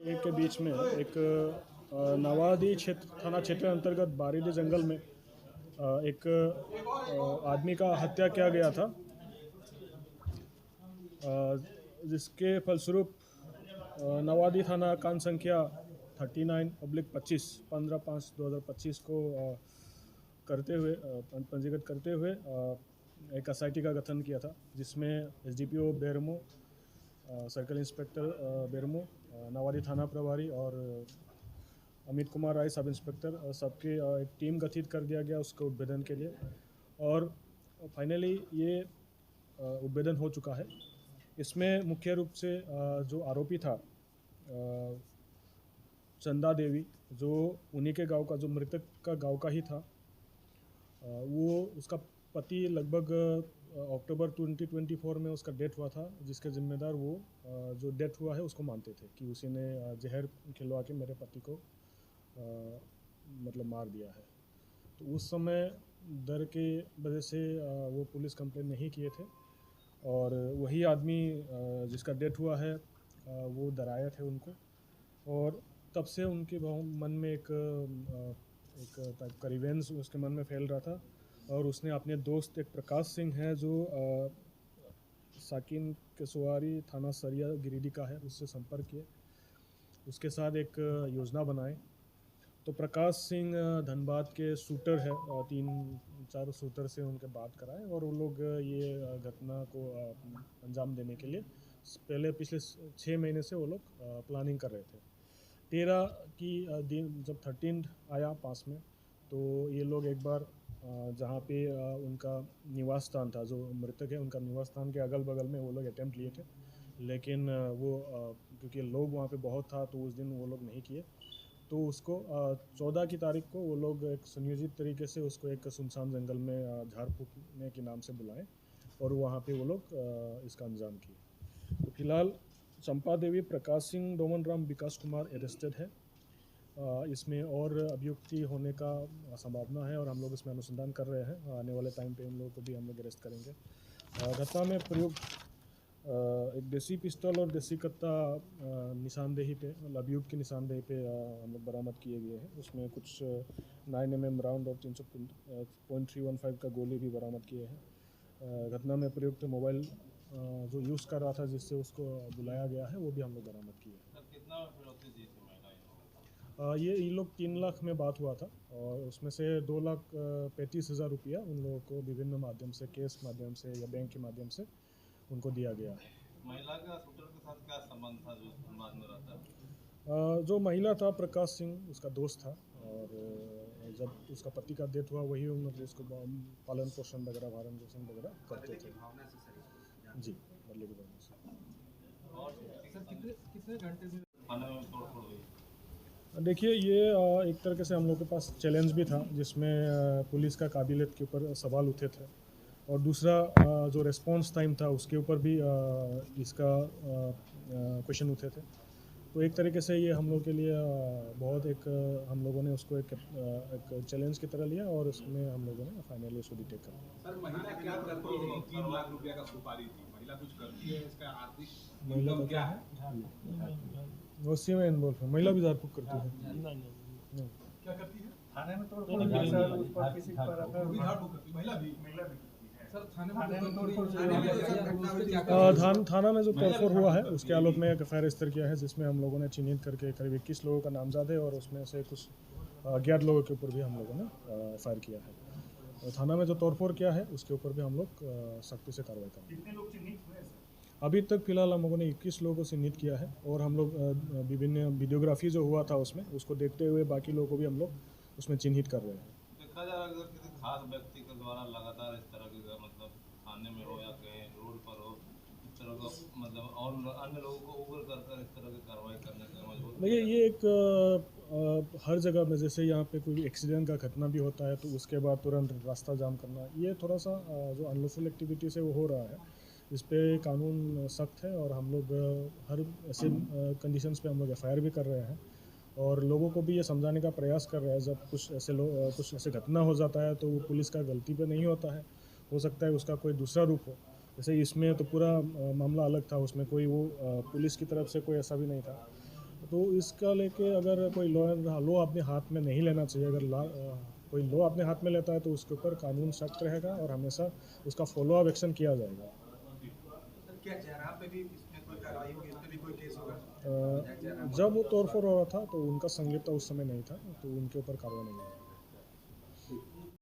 एक के बीच में एक नवादी थाना क्षेत्र अंतर्गत बारिदी जंगल में एक आदमी का हत्या किया गया था, जिसके फलस्वरूप नवादी थाना कांड संख्या 39/25 15/5/2025 को करते हुए पंजीकृत करते हुए एक एसआईटी का गठन किया था, जिसमें SDPO Bermo, circle inspector Bermo, Navadi थाना प्रभारी और अमित कुमार राय सब इंस्पेक्टर, सबके एक टीम गठित कर दिया गया उसके उद्भेदन के लिए। और फाइनली ये उद्भेदन हो चुका है। इसमें मुख्य रूप से जो आरोपी था चंदा देवी, जो उन्हीं के गांव का, जो मृतक का गांव का ही था, वो उसका पति लगभग अक्टूबर 2024 में उसका डेथ हुआ था, जिसके जिम्मेदार वो जो डेथ हुआ है उसको मानते थे कि उसी ने जहर खिलवा के मेरे पति को मतलब मार दिया है। तो उस समय डर के वजह से वो पुलिस कंप्लेंट नहीं किए थे, और वही आदमी जिसका डेथ हुआ है वो डराया थे उनको, और तब से उनके मन में एक टाइप का रिवेंज उसके मन में फैल रहा था। और उसने अपने दोस्त एक प्रकाश सिंह है जो साकिन केसवारी थाना सरिया गिरिडीह का है, उससे संपर्क किए, उसके साथ एक योजना बनाए। तो प्रकाश सिंह धनबाद के शूटर है, 3-4 शूटर से उनके बात कराए, और वो लोग ये घटना को अंजाम देने के लिए पहले पिछले 6 महीने से वो लोग प्लानिंग कर रहे थे। 13 की दिन जब 13 आया पास में, तो ये लोग एक बार जहाँ पे उनका निवास स्थान था, जो मृतक है उनका निवास स्थान के अगल बगल में वो लोग अटैम्प्ट लिए थे, लेकिन वो क्योंकि लोग वहाँ पे बहुत था तो उस दिन वो लोग नहीं किए। तो उसको 14 की तारीख को वो लोग एक सुनियोजित तरीके से उसको एक सुनसान जंगल में झाड़ फूकने के नाम से बुलाएं, और वहाँ पे वो लोग इसका अंजाम किए। तो फिलहाल चंपा देवी, प्रकाश सिंह, डोमन राम, विकास कुमार अरेस्टेड है। इसमें और अभियुक्ति होने का संभावना है, और हम लोग इसमें अनुसंधान कर रहे हैं। आने वाले टाइम पे उन लोगों को भी हम लोग अरेस्ट करेंगे। घटना में प्रयुक्त एक देसी पिस्तौल और देसी कत्ता निशानदेही पे, मतलब अभियुक्त की निशानदेही पे हम लोग बरामद किए गए हैं। उसमें कुछ 9mm राउंड और 300.315 का गोली भी बरामद किए हैं। घटना में प्रयुक्त मोबाइल जो यूज़ कर रहा था जिससे उसको बुलाया गया है, वो भी हम लोग बरामद किए हैं। ये लोग 3 लाख में बात हुआ था, और उसमें से 2,35,000 रुपया उन लोगों को विभिन्न माध्यम से, केस माध्यम से या बैंक के माध्यम से उनको दिया गया है। महिला का शूटर के साथ क्या संबंध था जो धनबाद में रहता? जो महिला था प्रकाश सिंह, उसका दोस्त था, और जब उसका पति का डेथ हुआ वही उन लोग उसको पालन पोषण वगैरह, भरण पोषण वगैरह करते थे। जी, बदले की भावना से। और सर कितने घंटे में थाने में तोड़फोड़ हुई? देखिए, ये एक तरीके से हम लोग के पास चैलेंज भी था, जिसमें पुलिस का काबिलियत के ऊपर सवाल उठे थे, और दूसरा जो रिस्पांस टाइम था उसके ऊपर भी इसका क्वेश्चन उठे थे। तो एक तरीके से ये हम लोग के लिए बहुत एक हम लोगों ने उसको एक चैलेंज की तरह लिया, और उसमें हम लोगों ने फाइनली उसको डिटेक्ट कर लिया। सर, महिला क्या करती है? 3 लाख रुपया का सुपारी थी, महिला कुछ करती है? इसका आर्थिक महिला इनकम क्या है? उसी में इन्वॉल्व है। महिला भी झाड़फूक करती है? नहीं। क्या करती है? थाने में तोड़ महिला भी सर, थाने में थाना में जो तोड़फोड़ हुआ है उसके आलोक में एक एफआईआर रजिस्टर किया है, जिसमें हम लोगों ने चिन्हित करके करीब 21 लोगों का नामजद है, और उसमें से कुछ अज्ञात लोगों के ऊपर भी हम लोगों ने एफआईआर किया है। और थाना में जो तोड़फोड़ किया है उसके ऊपर भी हम लोग सख्ती से कार्रवाई करेंगे। कितने लोग चिन्हित हुए? अभी तक फिलहाल हम लोगों ने 21 लोगों को चिन्हित किया है, और हम लोग विभिन्न वीडियोग्राफी जो हुआ था उसमें उसको देखते हुए बाकी लोगों को भी हम लोग उसमें चिन्हित कर रहे हैं। देखा जा रहा है अगर किसी खास व्यक्ति के द्वारा लगातार इस तरह की, मतलब थाने में हो या कहीं रोड पर हो, इस तरह का मतलब और अन्य लोगों को उबर कर इस तरह की कार्रवाई करने का मजबूर? देखिए, ये एक हर जगह में, जैसे यहाँ पे कोई एक्सीडेंट का घटना भी होता है तो उसके बाद तुरंत रास्ता जाम करना, ये थोड़ा सा जो अनलॉफुल एक्टिविटी से वो हो रहा है। इस पे कानून सख्त है, और हम लोग हर ऐसे कंडीशंस पे हम लोग एफआईआर भी कर रहे हैं, और लोगों को भी ये समझाने का प्रयास कर रहे हैं। जब कुछ ऐसे घटना हो जाता है तो वो पुलिस का गलती पे नहीं होता है, हो सकता है उसका कोई दूसरा रूप हो। जैसे इसमें तो पूरा मामला अलग था, उसमें कोई वो पुलिस की तरफ से कोई ऐसा भी नहीं था। तो इसका लेके अगर कोई लॉ अपने हाथ में नहीं लेना चाहिए। अगर कोई लॉ अपने हाथ में लेता है तो उसके ऊपर कानून सख्त रहेगा और हमेशा उसका फॉलो अप एक्शन किया जाएगा। क्या जयराम पे भी इसमें कोई कार्रवाई होगी, इस पे भी कोई केस होगा? जब वो तोड़फोड़ हो रहा था तो उनका संलिप्तता उस समय नहीं था, तो उनके ऊपर कार्रवाई नहीं हुई।